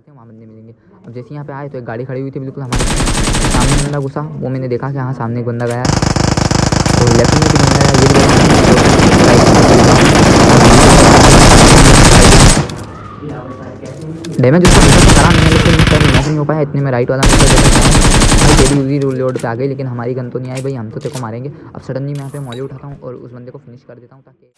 चलते हैं, वहाँ बंदे मिलेंगे। अब जैसे यहाँ पे आए तो एक गाड़ी खड़ी हुई थी बिल्कुल हमारे सामने, बंदा घुसा, वो मैंने देखा कि हाँ सामने एक बंदा गया तो लेफ्ट में भी बंदा है, ये भी डैमेज उसका हल्का सा करा मैंने, लेकिन उसका नॉक नहीं हो पाया इतने में राइट वाला भाई तेरी उसी रोड पे आ गई, लेकिन हमारी गन तो नहीं आई भाई, हम तो तेरे को मारेंगे। अब सडनली मैं यहाँ पे मॉली उठाता हूँ और उस बंदे को फिनिश कर देता हूँ ताकि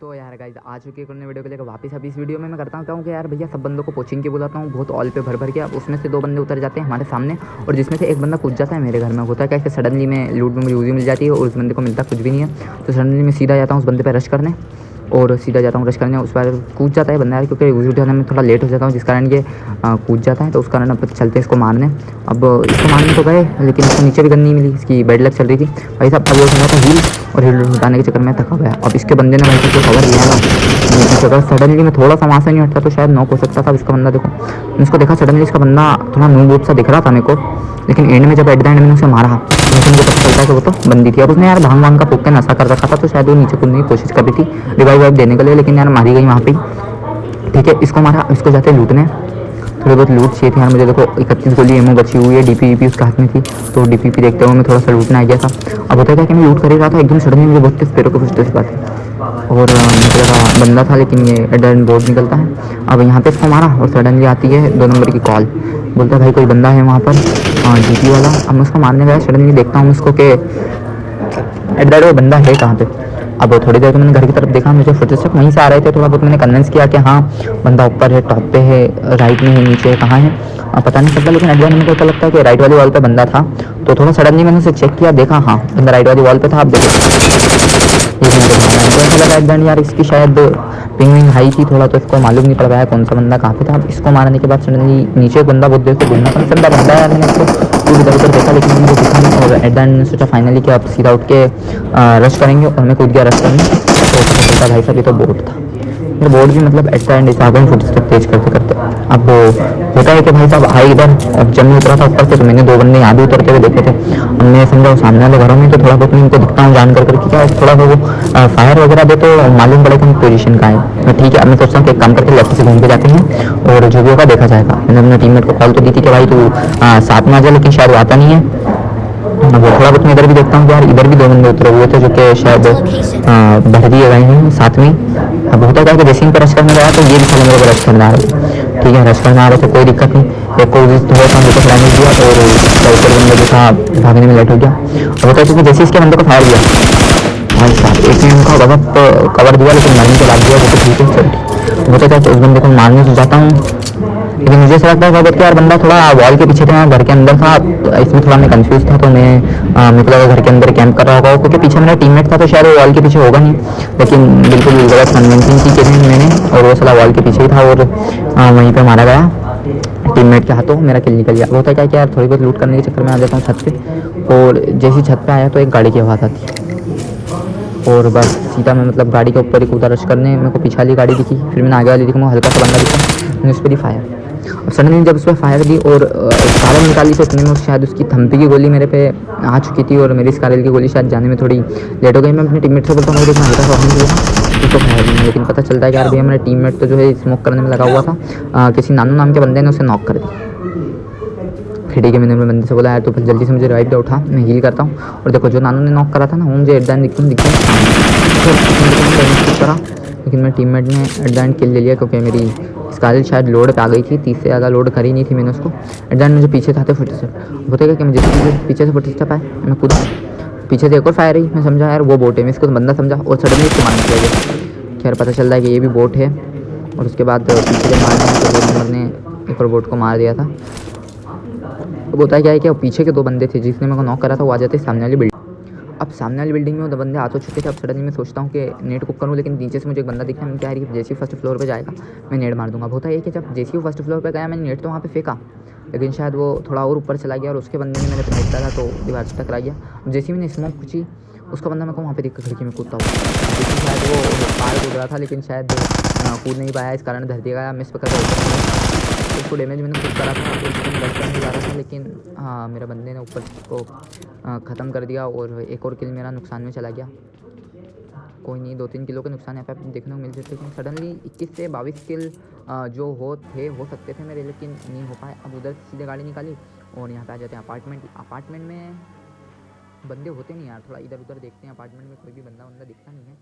तो यार गाइस आ चुकी है करने वीडियो को लेकर वापस। अभी इस वीडियो में मैं करता हूँ कि यार भैया सब बंदों को कोचिंग के बुलाता हूँ बहुत ऑल पे भर भर के। अब उसमें से 2 बंदे उतर जाते हैं हमारे सामने और जिसमें से एक बंदा कूद जाता है मेरे घर में। होता है कैसे सडनली में लूट में मुझे यूज़ी मिल जाती है और उस बंदे को मिलता कुछ भी नहीं है, तो सडनली मैं सीधा जाता हूँ उस बंदे पर रश करने और सीधा जाता हूँ रश करने। उस पर कूद जाता है बंदा यार, क्योंकि यूज़ी उठाने में थोड़ा लेट हो जाता हूँ जिस कारण ये कूद जाता है, तो उस कारण अब चलते हैं इसको मारने। अब इसको मारने तो गए लेकिन इसको नीचे भी गन नहीं मिली, इसकी बेड लक चल रही थी भाई साहब। अब वो उठा था हील और हील उठाने के चक्कर में थका गया। अब इसके बंदे ने भाई को कवर लिया ना, अगर सडनली में थोड़ा सा वहाँ से नहीं हटता तो शायद नॉक हो सकता था। इसका बंदा देखो, मैंने उसको देखा सडनली इसका बंदा थोड़ा नू बूट सा दिख रहा था मेरे को, लेकिन एंड में जब एट द एंड मैंने उसे मारा तो मुझे पता चलता है कि वो तो बंदी थी। अब उसने यार भांग वांग का फूक के नशा कर रखा था, तो शायद वो नीचे कूदने की कोशिश कर रही थी रिवाइव वाइव देने के लिए, लेकिन यार मारी गई वहाँ पे। ठीक है इसको मारा, इसको जाते लूटने, थोड़ी बहुत लूट चाहिए थी यार मुझे। देखो 31 गोली एमओ बची हुई है, डीपीपी उसके हाथ में थी, तो डीपीपी देखते हुए मैं थोड़ा सा लूटने आ गया था। अब होता है कि मैं लूट कर ही रहा था, एकदम सडनली मुझे बहुत तेज पैरों को फुसते बात है और मुझे लगा बंदा था, लेकिन ये एडन बोर्ड निकलता है। अब यहाँ पे इसको मारा और सडनली आती है 2 नंबर की कॉल, बोलता है भाई कोई बंदा है वहाँ पर डीपी वाला। अब मैं उसको मारने गया, सडनली देखता हूँ उसको कि एडर वो बंदा है कहाँ पे। अब थोड़ी देर तो मैंने घर की तरफ देखा, मुझे फुटेस्टेप वहीं से आ रहे थे, थोड़ा बहुत मैंने कन्विंस किया कि हाँ बंदा ऊपर है, टॉप पे है, राइट में है, नीचे है, कहाँ है पता नहीं चलता, लेकिन एडवान मेरे को ऐसा लगता है कि राइट वाली वॉल पे बंदा था। तो थोड़ा सडनली मैंने उसे चेक किया, देखा हाँ बंदा राइट वाली वॉल पे था। आप देखो ऐसा लगा एडवान यार इसकी शायद पिंग हाई थी थोड़ा, तो इसको मालूम नहीं पड़ रहा है कौन सा बंदा कहाँ पे था। अब इसको मारने के बाद सडनली नीचे एक बंदा बहुत देर से घूमना पसंद बंदा है, मैंने इसको पूरी इधर उधर देखा लेकिन मुझे दिखा नहीं। और एट द एंड सोचा फाइनली कि आप सीधा उठ के रश करेंगे और मैं कूद गया रश करने, तो भाई साहब ये तो बोर्ड था। फिर बोर्ड भी मतलब एट द एंड इस आगे फुटस्टेप तेज करते करते अब होता है कि भाई साहब आए इधर। अब जब मैं उतरा था ऊपर से तो मैंने 2 बंदे यहाँ भी उतरते हुए देखे थे। अब मैं समझा सामने वाले घरों में तो थोड़ा बहुत मैं इनको दिखता हूँ जान करके क्या थोड़ा सा वो फायर वगैरह दे तो मालूम पड़े कि पोजीशन का है। ठीक है अब मैं सोचता हूँ कि एक काम करके लेफ्ट से घूम के जाते हैं और जो भी होगा देखा जाएगा। मैंने अपने टीममेट को कॉल तो दी थी कि भाई तू साथ में आ जा, लेकिन शायद वो आता नहीं है। वो थोड़ा बहुत मैं इधर भी देखता हूँ यार इधर भी 2 बंदे उतरे हुए थे जो कि शायद भर दिए गए हैं साथ में। अब होता है कि जैसे ही रश करने गया तो ये भी साले मेरे को रश करने आ रहे थे। ठीक है रश करने आ रहे थे कोई दिक्कत नहीं, एक को थोड़ा सा मेरे को डैमेज दिया और ऊपर बंदे जो था भागने में लेट हो गया। अब होता है कि जैसे इसके बंदे को फायर दिया भाई साहब एक ने उनका गजब कवर दिया, लेकिन मरने के बाद दिया वो तो ठीक है चल। होता है कि उस बंदे को मारने से जाता हूँ, लेकिन मुझे ऐसा लगता है कि यार बंदा थोड़ा वॉल के पीछे था, घर के अंदर था, इसमें थोड़ा मैं कंफ्यूज था। तो मैं मेरे को लगा घर के अंदर कैंप कर रहा होगा क्योंकि पीछे मेरा टीममेट था, तो शायद वो वॉल के पीछे होगा नहीं, लेकिन बिल्कुल गलत कन्विंसिंग की चीज़ें मैंने और वो साला वॉल के पीछे ही था और वहीं पर मारा गया टीममेट के हाथों, मेरा किल निकल गया। होता है क्या कि यार थोड़ी बहुत लूट करने के चक्कर में आ जाता हूँ छत पे, और जैसी छत पे आया तो एक गाड़ी की आवाज़ आती है और बस सीधा मैं मतलब गाड़ी के ऊपर ही कूदा रश करने। मेरे को पीछे वाली गाड़ी दिखी, फिर मैंने आगे वाली दिखी, मुझे हल्का सा बंदा दिखा, मैंने उस पर ही फायर। अब सडनली जब उस पर फायर दी और स्कारल निकाली तो इतने में शायद उसकी थम्पी की गोली मेरे पे आ चुकी थी और मेरी स्कारल की गोली शायद जाने में थोड़ी लेट हो गई। मैं अपने टीममेट से बोलता हूँ देखना हल्का सा उसको फायर नहीं, लेकिन पता चलता है कि यार भैया मेरा टीममेट तो जो है स्मोक करने में लगा हुआ था। किसी नानू नाम के बंदे ने उसे नॉक कर दिया। ठीक है मैंने अपने बंदे से बोला यार तो फिर जल्दी से मुझे राइट पे उठा, मैं हील करता हूँ। और देखो जो नानू ने नॉक करा था ना वो मुझे एट द एंड दिखता करा, लेकिन मेरे टीममेट ने एट द एंड किल ले लिया क्योंकि मेरी स्कारल शायद लोड पे आ गई थी, 30 से ज़्यादा लोड करी नहीं थी मैंने उसको। एट द एंड मुझे पीछे था फुटस्टेप, होता है कि मुझे पीछे से फुटस्टेप आए, मैं कूदा, पीछे से एक और फायर आई, मैं समझा यार वो बोट है, मैं इसको बंदा समझा और सडनली इसको मारने चला गया। खैर पता चलता है कि ये भी बोट है और उसके बाद पीछे जब मारने तो 2 नंबर ने एक और बोट को मार दिया था। अब होता है क्या है कि पीछे के 2 बंदे थे जिसने मेरे को नॉक करा था वो आ जाते सामने वाली बिल्डिंग। अब सामने वाली बिल्डिंग में 2 बंदे आ तो चुके थे। अब सडनली मैं सोचता हूँ कि नेट कुक करूँ, लेकिन नीचे से मुझे एक बंदा दिखा, मैं क्या है कि जैसे ही फर्स्ट फ्लोर पे जाएगा मैं नेट मार दूंगा। होता है कि जब जैसे ही फर्स्ट फ्लोर पे गया मैंने नेट तो वहाँ पे फेंका, लेकिन शायद वो थोड़ा और ऊपर चला गया और उसके बंदे ने मेरे पे नेट डाला तो दीवार से टकरा गया। जैसे ही मैंने स्मोक खींची उसका बंदा मेरे को वहाँ पे दिखा खिड़की में कूदता हुआ, जैसे शायद वो पार कूद रहा था लेकिन शायद कूद नहीं पाया, इस कारण धरती गया, मिस पकड़ उसको डैमेज मैंने खुद करा था तो उसको मैं रश करने जा रहा था, लेकिन हाँ मेरे बंदे ने ऊपर को ख़त्म कर दिया और एक और किल मेरा नुकसान में चला गया। कोई नहीं, 2-3 किलो के नुकसान यहाँ पे आपको देखने को मिल सकते हैं। सडनली 21 से 22 किल जो हो सकते थे मेरे, लेकिन नहीं हो पाए। अब उधर से सीधे गाड़ी निकाली और यहाँ पे आ जाते हैं अपार्टमेंट में बंदे होते नहीं यार, थोड़ा इधर उधर देखते हैं। अपार्टमेंट में कोई भी बंदा दिखता नहीं है,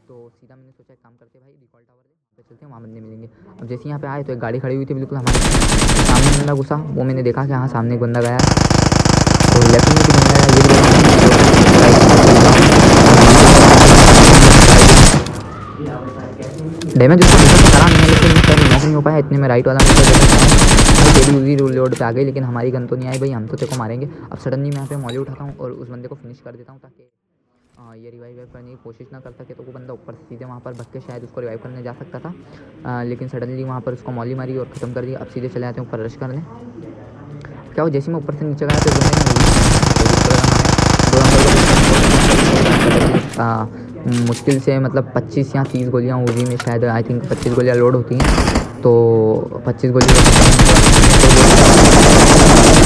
तो सीधा मैंने सोचा एक काम करते हैं भाई, रिकॉल टावर पे चलते हैं, वहाँ बंदे मिलेंगे। अब जैसे यहाँ पे आए तो एक गाड़ी खड़ी हुई थी बिल्कुल हमारे सामने, बंदा घुसा। वो मैंने देखा कि हाँ सामने एक बंदा गया, तो लेफ्ट में भी बंदा गया, ये भी डैमेज उसको हल्का सा करा नहीं है, लेकिन नॉक नहीं हो पाया इतने में। राइट वाला मुझे तेरी उसी रोड पे आ गई, लेकिन हमारी गन तो नहीं आई भाई, हम तो तेरे को मारेंगे। अब सडनली मैं यहाँ पे मॉली उठाता हूँ और उस बंदे को फिनिश कर देता हूँ, ताकि ये रिवाइव करने की कोशिश ना कर सके। तो वो बंदा ऊपर से सीधे वहाँ पर भग के शायद उसको रिवाइव करने जा सकता था, लेकिन सडनली वहाँ पर उसको मॉली मारी और ख़त्म कर दिया। अब सीधे चले आते हैं ऊपर रश करने। क्या हो, जैसे मैं ऊपर से नीचे गया तो मुश्किल से मतलब 25 या 30 गोलियाँ उजी में, शायद आई थिंक 25 गोलियाँ लोड होती हैं, तो 25 गोली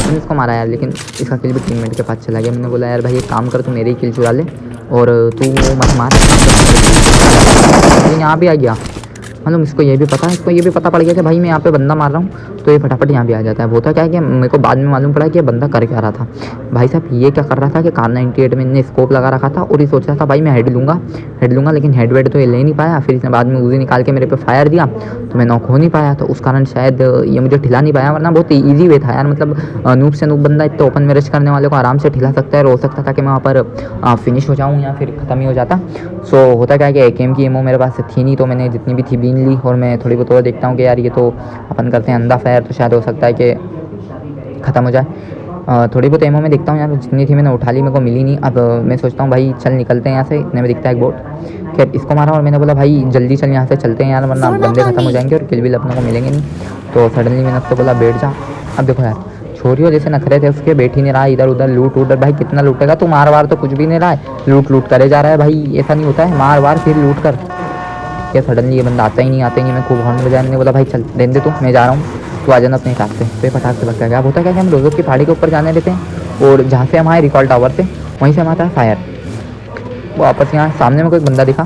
मैंने इसको मारा यार, लेकिन इसका किल भी टीममेट के पास चला गया। मैंने बोला यार भाई एक काम कर, तू मेरी किल चुरा ले और तू मत मार। यहाँ भी आ गया, मतलब इसको ये भी पता पड़ गया कि भाई मैं यहाँ पे बंदा मार रहा हूँ, तो ये फटाफट यहाँ भी आ जाता है। होता क्या है कि मेरे को बाद में मालूम पड़ा कि ये बंदा कर क्या रहा था। भाई साहब ये क्या कर रहा था कि कार 98 में इनने स्कोप लगा रखा था और ये सोच रहा था भाई मैं हेड लूँगा, लेकिन हेड वेड तो ये ले नहीं पाया। फिर इसने बाद में उजी निकाल के मेरे पे फायर दिया, तो मैं नॉक हो नहीं पाया, तो उस कारण शायद ये मुझे ठिला नहीं पाया। वरना बहुत ईजी वे था यार, मतलब नूब से नूब बंदा इतने ओपन में रश करने वाले को आराम से ठिला सकता है, और हो सकता था कि मैं वहाँ पर फिनिश हो जाऊँ या फिर ख़त्म ही हो जाता। सो होता क्या है कि AKM की एमओ मेरे पास थी नहीं, तो मैंने जितनी भी थी बीन ली, और मैं थोड़ी बहुत और देखता हूँ कि यार ये तो अपन करते हैं अंधा फायर, तो शायद हो सकता है कि ख़त्म हो जाए। थोड़ी बहुत एमओ में देखता हूँ यार, जितनी थी मैंने उठा ली, मेरे को मिली नहीं। अब मैं सोचता हूँ भाई चल निकलते हैं यहाँ से। इतने में दिखता है एक बोट, खैर इसको मारा और मैंने बोला भाई जल्दी चल यहाँ से चलते हैं यार, वरना बंदे ख़त्म हो जाएंगे और किल भी अपने को मिलेंगे नहीं। तो सडनली मैंने उसको बोला बैठ जा। अब देखो यार, छोरियों जैसे नखरे थे उसके, बैठ ही नहीं रहा, इधर उधर लूट भाई कितना लूटेगा तू, मार वार तो कुछ भी नहीं रहा है, लूट करे जा रहा है भाई। ऐसा नहीं होता है, मार वार फिर लूट कर। क्या सडनली ये बंदा आता ही नहीं, मैं खूब हॉर्न बजाया। मैंने बोला भाई चल रहने दे, तू मैं जा रहा हूँ, तो आ जाना अपने हिसाब से। तो फटाक से बच्चा क्या होता है क्या कि हम रोज़ों की पहाड़ी के ऊपर जाने देते हैं, और जहाँ से हम आए रिकॉल टावर से, वहीं से हम आता है फायर। वापस यहाँ सामने में कोई बंदा दिखा,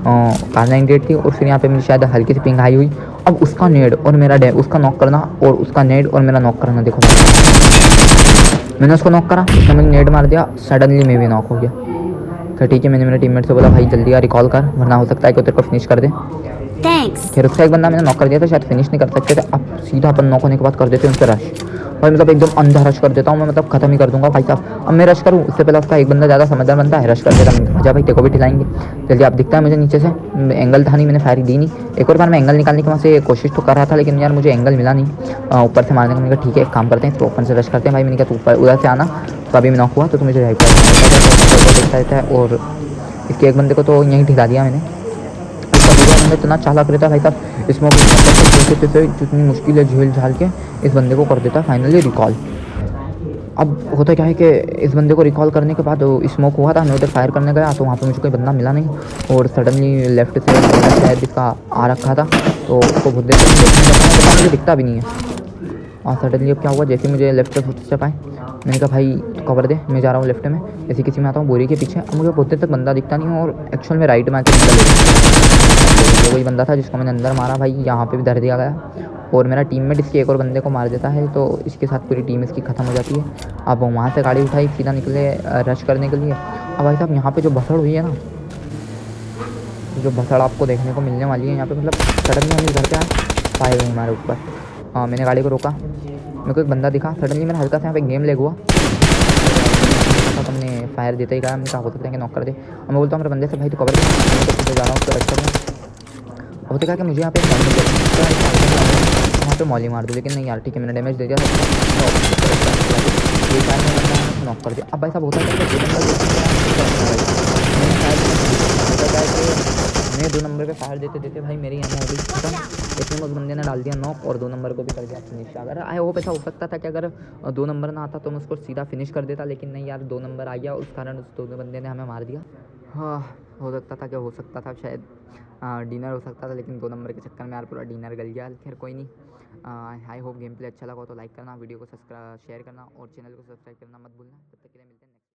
कार 98 थी, और फिर यहाँ पे मुझे शायद हल्की सी पिंग आई हुई। अब उसका नेड और मेरा उसका नॉक करना, और उसका नेड और मेरा नॉक करना, देखो मैंने उसको नॉक करा, उसने मुझे नेड मार दिया, सडनली मैं भी नॉक हो गया। फिर ठीक है, मैंने मेरे टीममेट से बोला भाई जल्दी आ रिकॉल कर, वरना हो सकता है कि तेरे को फिनिश कर दे। खैर उसका एक बंदा मैंने नॉक कर दिया था, शायद फिनिश नहीं कर सकते थे। अब सीधा अपन नॉक होने के बाद कर देते हैं उस पर रश, और मतलब एकदम अंधा रश कर देता हूँ मैं, मतलब खत्म ही कर दूंगा भाई साहब। अब मैं रश करूँ उससे पहले उसका एक बंदा ज़्यादा समझदार बनता है, रश कर देता मैं, अच्छा भाई तेरे को भी ठिलाएंगे जल्दी। आप दिखता है मुझे नीचे से, एंगल था नहीं, मैंने फायर दी नहीं। एक और बार मैं एंगल निकालने की वहाँ से कोशिश तो कर रहा था, लेकिन यार मुझे एंगल मिला नहीं ऊपर से मारने का। मैंने कहा ठीक है एक काम करते हैं, इसको ओपन से रश करते हैं भाई। मैंने कहा तू ऊपर उधर से आना, तो अभी मैं नॉक हुआ तो तुम्हें जो देखता रहता है, और इसके एक बंदे को तो यहीं ठिला दिया मैंने। बंदा इतना चालाक रहता है भाई साहब, इसमें जितनी मुश्किल है झेल झाल के इस बंदे को कर देता है फाइनली रिकॉल। अब होता क्या है कि इस बंदे को रिकॉल करने के बाद स्मोक हुआ था, मैं उधर फायर करने गया तो वहाँ पे मुझे कोई बंदा मिला नहीं, और सडनली लेफ्ट से शायद इसका आ रखा था, तो उसको बहुत देर तक मुझे दिखता भी नहीं है। और सडनली अब क्या हुआ, जैसे मुझे लेफ्ट से फुटस्टेप आए, मैंने कहा भाई कवर दे, मैं जा रहा हूँ लेफ्ट में, ऐसे किसी में आता हूँ बोरी के पीछे। अब मुझे बहुत देर तक बंदा दिखता नहीं, और एक्चुअल में राइट में आके तो वही बंदा था जिसको मैंने अंदर मारा भाई, यहाँ पे भी धर दिया गया, और मेरा टीममेट इसके एक और बंदे को मार देता है, तो इसके साथ पूरी टीम इसकी ख़त्म हो जाती है। अब वहाँ से गाड़ी उठाई, सीधा निकले रश करने के लिए। अब भाई साहब यहाँ पे जो भसड़ हुई है ना, जो भसड़ आपको देखने को मिलने वाली है यहाँ पे, मतलब सडनली हम इस घर पे आए, फायर हुई हमारे ऊपर। मैंने गाड़ी को रोका, मेरे को एक बंदा दिखा, सडनली मेरा हल्का सा यहाँ पे गेम लेग हुआ, हमने फायर देते ही कहा, हमने कहा हो सकता है कि नॉक कर दे। और मैं बोलता हूँ मेरे बंदे से भाई तो कवर दे, मैं तो पीछे जा रहा हूँ उसको रश करना। होते कहा कि मुझे यहाँ पे वहाँ पे मॉली मार दूँ, लेकिन नहीं यार ठीक है, मैंने डैमेज दे दिया, नॉक कर दिया। अब भाई साहब होता है मैं 2 नंबर पे फायर देते देते भाई मेरी एमओ हो गई खत्म, इतने में उस बंदे ने डाल दिया नॉक, और 2 नंबर को भी कर दिया फिनिश। अगर आई होप ऐसा हो सकता था कि अगर 2 नंबर ना आता तो मैं उसको सीधा फिनिश कर देता, लेकिन नहीं यार 2 नंबर आ गया, उस कारण उस 2 बंदे ने हमें मार दिया। हाँ हो सकता था, क्या हो सकता था, शायद डिनर हो सकता था, लेकिन 2 नंबर के चक्कर में यार पूरा डिनर गल गया। खैर कोई नहीं, आई होप गेम प्ले अच्छा लगा हो तो लाइक करना, वीडियो को शेयर करना, और चैनल को सब्सक्राइब करना मत भूलना। तब तक के लिए मिलते हैं।